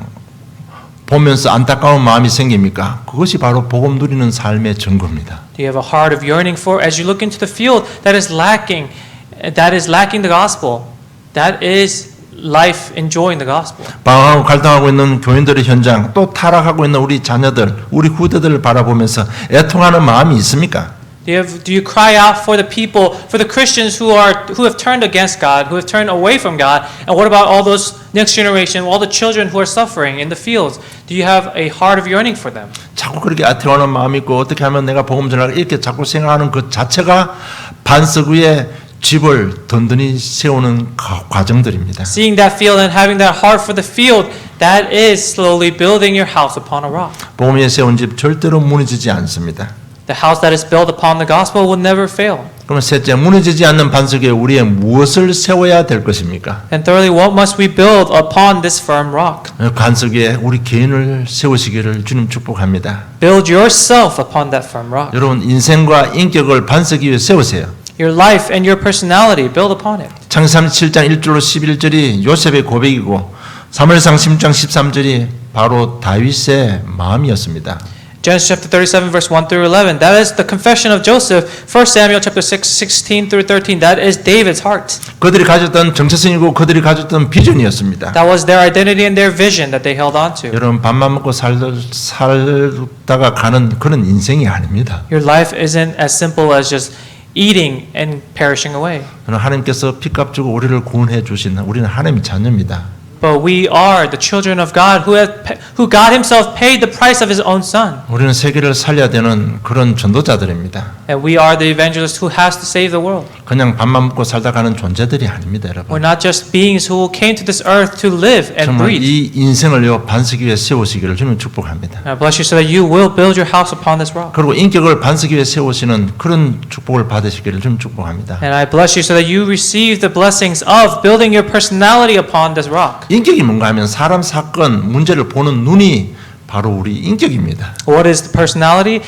보면서 안타까운 마음이 생깁니까? 그것이 바로 복음 누리는 삶의 증거입니다. Do you have a heart of yearning for as you look into the field that is lacking the gospel? That is life enjoying the gospel. 방황하고 갈등하고 있는 교인들의 현장, 또 타락하고 있는 우리 자녀들, 우리 후대들을 바라보면서 애통하는 마음이 있습니까? Do you cry out for the people, for the Christians who have turned against God, who have turned away from God? And what about all those next generation, all the children who are suffering in the fields? Do you have a heart of yearning for them? 자꾸 그렇게 애통하는 마음이 있고 어떻게 하면 내가 복음 전하를 이렇게 자꾸 생각하는 그 자체가 반석 위에 집을 든든히 세우는 과정들입니다. Seeing that field and having that heart for the field, that is slowly building your house upon a rock. 복음 위에 세운 집 절대로 무너지지 않습니다. The house that is built upon the gospel will never fail. 그러면 셋째, 무너지지 않는 반석 위에 우리의 무엇을 세워야 될 것입니까? And thirdly, what must we build upon this firm rock? 반석 위에 우리 개인을 세우시기를 주님 축복합니다. Build yourself upon that firm rock. 여러분 인생과 인격을 반석 위에 세우세요. Your life and your personality, build upon it. 창세기 7장 1절로 11절이 요셉의 고백이고 사무엘상 16장 13절이 바로 다윗의 마음이었습니다. Genesis chapter 37 verse 1 through 11. That is the confession of Joseph. 1 Samuel chapter 6 16 through 13. That is David's heart. 그들이 가졌던 정체성이고 그들이 가졌던 비전이었습니다. That was their identity and their vision that they held on to. 여러분 밥만 먹고 살다가 가는 그런 인생이 아닙니다. Your life isn't as simple as just eating and perishing away. 하나님께서 피값 주고 우리를 구원해 주신 우리는 하나님의 자녀입니다. But we are the children of God who God himself paid the price of his own son. 우리는 세계를 살려야 되는 그런 전도자들입니다. And we are the evangelist who has to save the world. 그냥 밥만 먹고 살다 가는 존재들이 아닙니다, We're 여러분. not just beings who came to this earth to live and 정말 breathe. 이 인생을요 반석 위에 세우시기를 주님 축복합니다. I bless you so that you will build your house upon this rock. 그리고 인격을 반석 위에 세우시는 그런 축복을 받으시기를 주님 축복합니다. And I bless you so that you receive the blessings of building your personality upon this rock. 인격이 뭔가 하면 사람, 사건, 문제를 보는 눈이 바로 우리 인격입니다. What is the personality?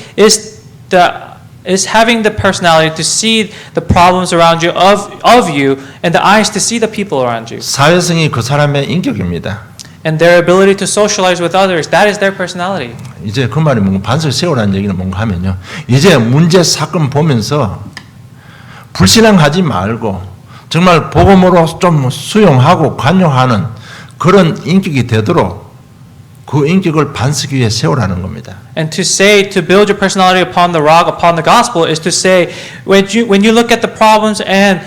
Is having the personality to see the problems around you of you and the eyes to see the people around you. 사회성이 그 사람의 인격입니다. And their ability to socialize with others, that is their personality. 이제 그 말이 뭔가 반석 세우라는 얘기는 뭔가 하면요. 이제 문제, 사건 보면서 불신앙하지 말고 정말 복음으로 좀 수용하고 관용하는 그런 인격이 되도록 그 인격을 반석 위에 세우라는 겁니다. And to say to build your personality upon the rock, upon the gospel, is to say when you look at the problems and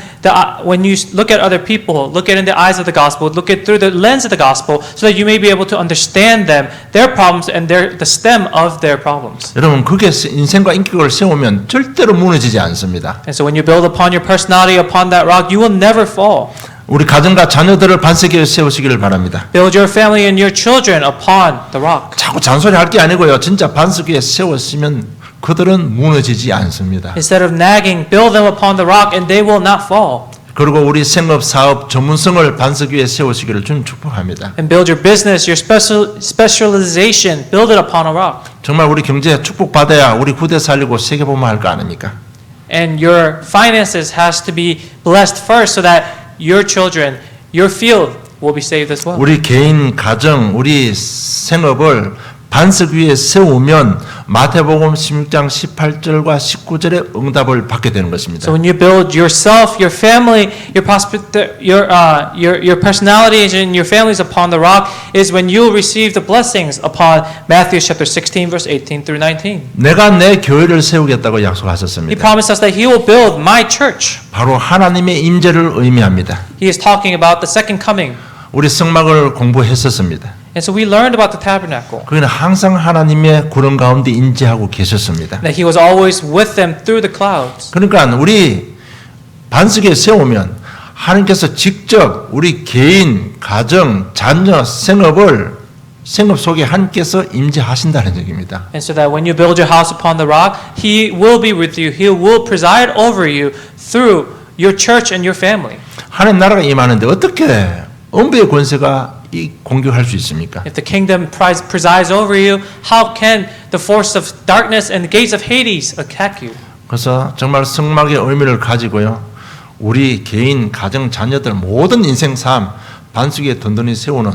when you look at other people, look at in the eyes of the gospel, look at through the lens of the gospel, so that you may be able to understand them, their problems, and the stem of their problems. 여러분 그게 인생과 인격을 세우면 절대로 무너지지 않습니다. And so when you build upon your personality upon that rock, you will never fall. 우리 가정과 자녀들을 반석 위에 세우시기를 바랍니다. Build your family and your children upon the rock. 자꾸 잔소리할 게 아니고요. 진짜 반석 위에 세웠으면 그들은 무너지지 않습니다. Instead of nagging, build them upon the rock, and they will not fall. 그리고 우리 생업, 사업, 전문성을 반석 위에 세우시기를 좀 축복합니다. And build your business, your specialization, build it upon a rock. 정말 우리 경제에 축복받아야 우리 후대 살리고 세계 보면 할 거 아닙니까? And your finances has to be blessed first so that your children, your field will be saved as well. 우리 개인, 가정, 우리 생업을 반석 위에 세우면 마태복음 16장 18절과 19절의 응답을 받게 되는 것입니다. So when you build yourself, your family, your personalities and your families upon the rock is when you will receive the blessings upon Matthew chapter 16 verse 18 through 19. 내가 내 교회를 세우겠다고 He 약속하셨습니다. promised us that he will build my church. 바로 하나님의 임재를 의미합니다. He is talking about the second coming. 우리 성막을 공부했었습니다. And so we learned about the tabernacle. 그는 항상 하나님의 구름 가운데 임재하고 계셨습니다. That he was always with them through the clouds. 그러니까 우리 반석에 세우면 하나님께서 직접 우리 개인, 가정, 자녀, 생업 속에 하나님께서 임재하신다는 얘기입니다. And so that when you build your house upon the rock, he will be with you. He will preside over you through your church and your family. 하나님 나라가 임하는데 어떻게 음부의 권세가 공격할 수 있습니까? If the kingdom presides over you, how can the force of darkness and the gates of Hades attack you? 그래서 정말 성막의 의미를 가지고요. 우리 개인, 가정, 자녀들 모든 인생 삶 반석에 든든히 세우는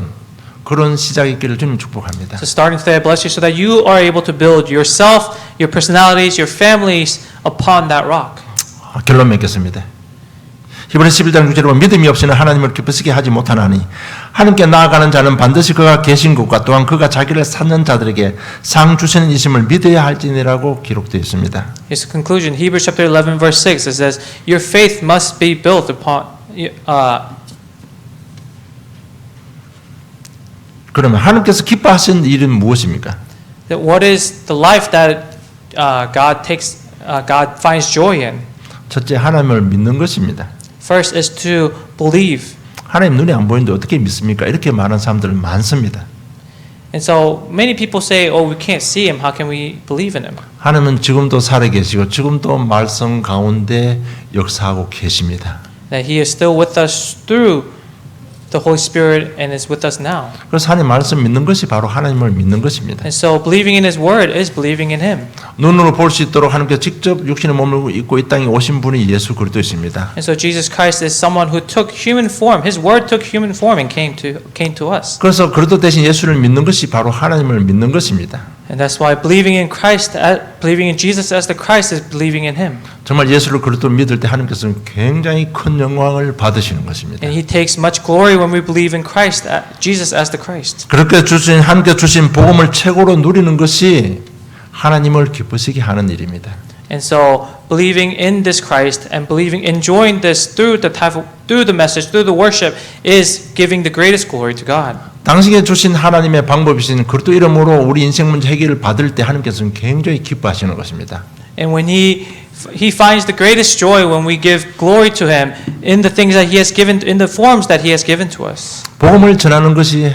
그런 시작이 있기를 주님 축복합니다. So starting today, I bless you so that you are able to build yourself, your personalities, your families upon that rock. 결론 맺겠습니다. 히브리서 11장 6절에 보면 믿음이 없이는 하나님을 기쁘시게 하지 못하나니 하나님께 나아가는 자는 반드시 그가 계신 것과 또한 그가 자기를 찾는 자들에게 상 주시는 이심을 믿어야 할지니라고 기록되어 있습니다. Here's the conclusion. Hebrews chapter 11 verse 6, it says, your faith must be built upon 그러면 하나님께서 기뻐하시는 일은 무엇입니까? that what is the life that God finds joy in? 첫째, 하나님을 믿는 것입니다. First is to believe. 하나님 눈에 안 보이는데 어떻게 믿습니까? 이렇게 말하는 사람들 많습니다. And so many people say, oh, we can't see him. How can we believe in him? 하나님은 지금도 살아계시고 지금도 말씀 가운데 역사하고 계십니다. That he is still with us through the Holy Spirit and is with us now. 그래서 하나님 말씀 믿는 것이 바로 하나님을 믿는 것입니다. And so believing in his word is believing in him. 눈으로 볼 수 있도록 하나님께 직접 육신의 몸을 입고 이 땅에 오신 분이 예수 그리스도이십니다. And so Jesus Christ is someone who took human form. His word took human form and came to us. 그래서 그리스도 대신 예수를 믿는 것이 바로 하나님을 믿는 것입니다. And that's why believing in Christ, believing in Jesus as the Christ is believing in him. 정말 예수를 그리스도를 믿을 때 하나님께서는 굉장히 큰 영광을 받으시는 것입니다. And he takes much glory when we believe in Christ, Jesus as the Christ. 그렇게 하나님께 주신 복음을 최고로 누리는 것이 하나님을 기쁘시게 하는 일입니다. And so believing in this Christ and enjoying this through the message, through the worship is giving the greatest glory to God. 당신에게 주신 하나님의 방법이신 그리스도 이름으로 우리 인생 문제 해결을 받을 때 하나님께서는 굉장히 기뻐하시는 것입니다. And when he finds the greatest joy when we give glory to him in the things that he has given, in the forms that he has given to us. 복음을 전하는 것이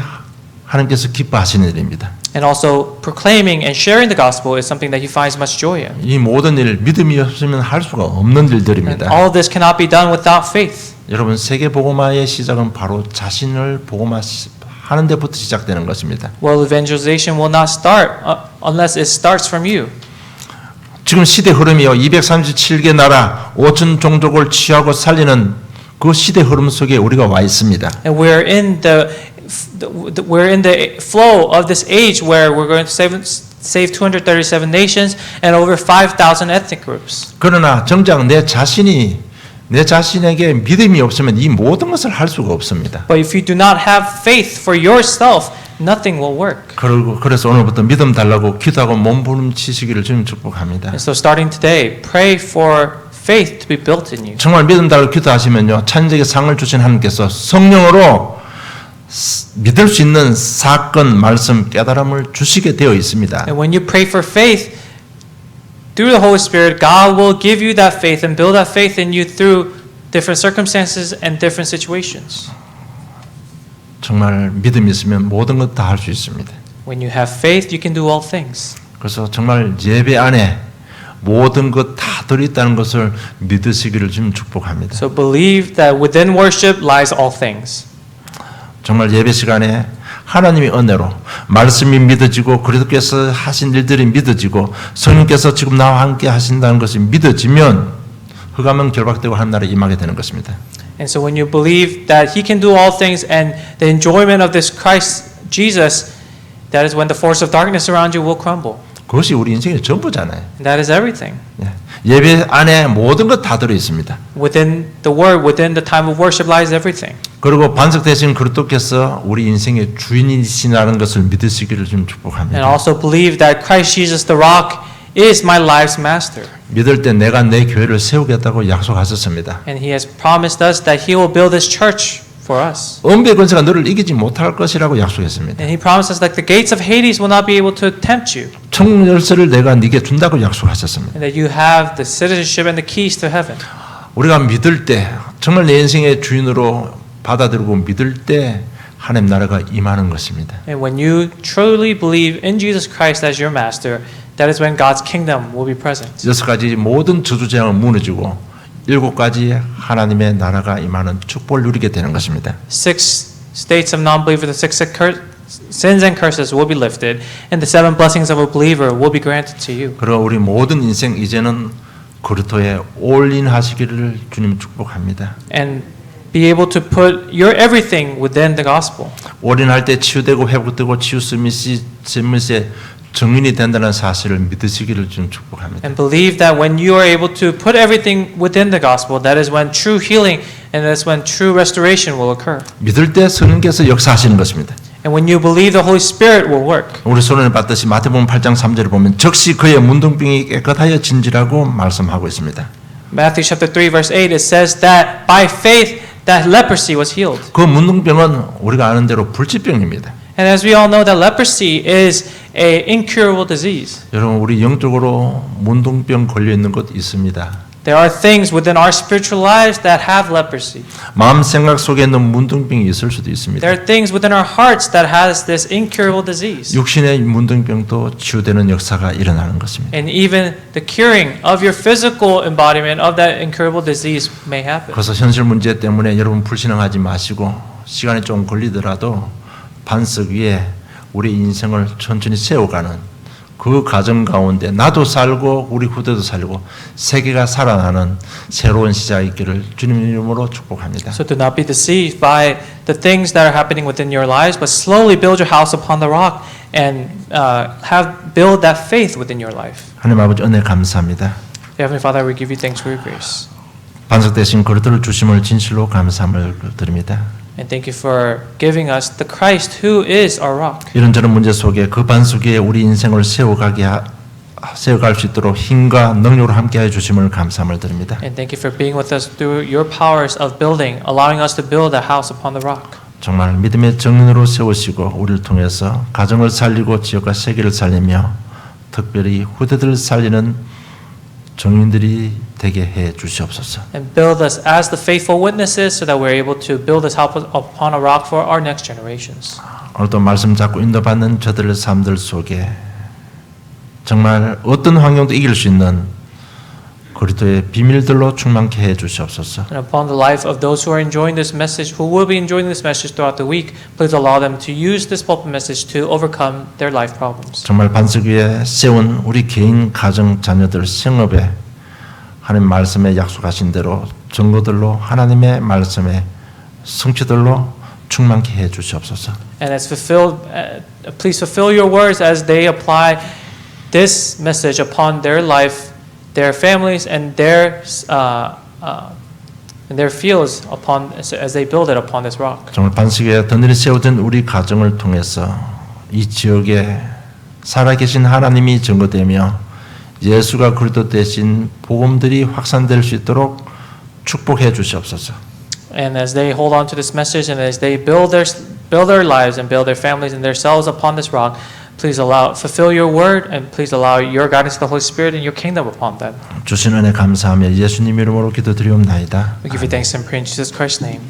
하나님께서 기뻐하시는 일입니다. And also proclaiming and sharing the gospel is something that he finds much joy in. 이 모든 일 믿음이 없으면 할 수가 없는 And 일들입니다. all of this cannot be done without faith. 여러분 세계 복음화의 시작은 바로 자신을 복음화하는 데부터 시작되는 것입니다. Well, evangelization will not start unless it starts from you. 지금 시대 흐름이요 237개 나라 5천 종족을 취하고 살리는 그 시대 흐름 속에 우리가 와 있습니다. And we're in the flow of this age where we're going to save 237 nations and over 5,000 ethnic groups. 그러나 정작 내 자신에게 믿음이 없으면 이 모든 것을 할 수가 없습니다. But if you do not have faith for yourself, nothing will work. 그래서 오늘부터 믿음 달라고 기도하고 몸부림치시기를 주님 축복합니다. And so starting today, pray for faith to be built in you. 정말 믿음 달라고 기도하시면요 찬양의 상을 주신 하나님께서 성령으로 믿을 수 있는 사건, 말씀, 깨달음을 주시게 되어 있습니다. And when you pray for faith through the Holy Spirit, God will give you that faith and build that faith in you through different circumstances and different situations. 정말 믿음이 있으면 모든 것 다 할 수 있습니다. When you have faith, you can do all things. 그래서 정말 예배 안에 모든 것 다 들어있다는 것을 믿으시기를 좀 축복합니다. So believe that within worship lies all things. 정말 예배 시간에 하나님의 은혜로 말씀이 믿어지고 그리스도께서 하신 일들이 믿어지고 성령께서 지금 나와 함께 하신다는 것이 믿어지면 흑암은 결박되고 하나님 나라에 임하게 되는 것입니다. And so when you believe that He can do all things and the enjoyment of this Christ Jesus, that is when the force of darkness around you will crumble. 그것이 우리 인생의 전부잖아요. And that is everything. 예배 안에 모든 것 다 들어 있습니다. Within the Word, within the time of worship lies everything. 그리고 반석되신 그리스도께서 우리 인생의 주인이시라는 것을 믿으시기를 좀 축복합니다. And also believe that Christ Jesus the rock is my life's master. 믿을 때 내가 내 교회를 세우겠다고 약속하셨습니다. And He has promised us that He will build His church for us. 음부의 권세가 너를 이기지 못할 것이라고 약속했습니다. And He promised us that the gates of Hades will not be able to tempt you. 천국 열쇠를 내가 네게 준다고 약속하셨습니다. And that you have the citizenship and the keys to heaven. 우리가 믿을 때 정말 내 인생의 주인으로 받아들이고 믿을 때 하나님 나라가 임하는 것입니다. And when you truly believe in Jesus Christ as your master, that is when God's kingdom will be present. 6가지 모든 저주 재앙은 무너지고 7가지 하나님의 나라가 임하는 축복을 누리게 되는 것입니다. 6 states of non-believer, the 6 sins and curses will be lifted, and the 7 blessings of a believer will be granted to you. 그리고 우리 모든 인생 이제는 그리스도에 올인하시기를 주님 축복합니다. and be able to put your everything within the gospel. 올인할 때 치유되고 회복되고 치유 서밋이 정인이 된다는 사실을 믿으시기를 좀 축복합니다. And believe that when you are able to put everything within the gospel, that is when true healing and that's when true restoration will occur. 믿을 때 성령께서 역사하시는 것입니다. And when you believe, the Holy Spirit will work. 우리 손을 봤듯이 마태복음 8장 3절을 보면 즉시 그의 문둥병이 깨끗하여 진지라고 말씀하고 있습니다. Matthew chapter 3 verse 8 it says that by faith that leprosy was healed. 그 문둥병은 우리가 아는 대로 불치병입니다. And as we all know that leprosy is a incurable disease. 여러분 우리 영적으로 문둥병 걸려 있는 것 있습니다. There are things within our spiritual lives that have leprosy. 마음 생각 속에 있는 문둥병이 있을 수도 있습니다. There are things within our hearts that has this incurable disease. 육신의 문둥병도 치유되는 역사가 일어나는 것입니다. And even the curing of your physical embodiment of that incurable disease may happen. 그래서 현실 문제 때문에 여러분 불신앙하지 마시고 시간이 좀 걸리더라도 반석 위에 우리 인생을 천천히 세워가는 그 과정 가운데 나도 살고 우리 후대도 살고 세계가 살아나는 새로운 시작이 있기를 주님 이름으로 축복합니다. So do not be deceived by the things that are happening within your lives, but slowly build your house upon the rock and build that faith within your life. 하나님 아버지 은혜 감사합니다. Heavenly Father, we give you thanks for your grace. 반석 대신 그리스도를 주심을 진실로 감사함을 드립니다. And thank you for giving us the Christ who is our rock. 이런저런 문제 속에 그 반석 위에 우리 인생을 세워갈 수 있도록 힘과 능력으로 함께해 주심을 감사함을 드립니다. And thank you for being with us through your powers of building, allowing us to build a house upon the rock. 정말 믿음의 정인으로 세우시고 우리를 통해서 가정을 살리고 지역과 세계를 살리며 특별히 후대들을 살리는 정인들이 되게 해 주시옵소서. And build us as the faithful witnesses so that we're able to build this house upon a rock for our next generations. 오늘도 말씀 잡고 인도받는 저들의 삶들 속에 정말 어떤 환경도 이길 수 있는 그리스도의 비밀들로 충만케 해 주시옵소서. And upon the life of those who are enjoying this message, who will be enjoying this message throughout the week, please allow them to use this pulpit message to overcome their life problems. 정말 반석 위에 세운 우리 개인, 가정, 자녀들 생업에 하나님 말씀에 약속하신 대로 증거들로 하나님의 말씀의 성취들로 충만케 해 주시옵소서. And as fulfilled, please fulfill your words as they apply this message upon their life, their families, and their fields upon as they build it upon this rock. 정말 반석 위에 든든히 세워진 우리 가정을 통해서 이 지역에 살아계신 하나님이 증거되며 예수가 그리스도 대신 복음들이 확산될 수 있도록 축복해 주시옵소서. And as they hold on to this message and as they build their lives and build their families and themselves upon this rock, please fulfill your word and please allow your guidance of the Holy Spirit and your kingdom upon them. 주신 은혜 감사하며 예수님 이름으로 기도드리옵나이다. We give you thanks and praise in Jesus Christ's name.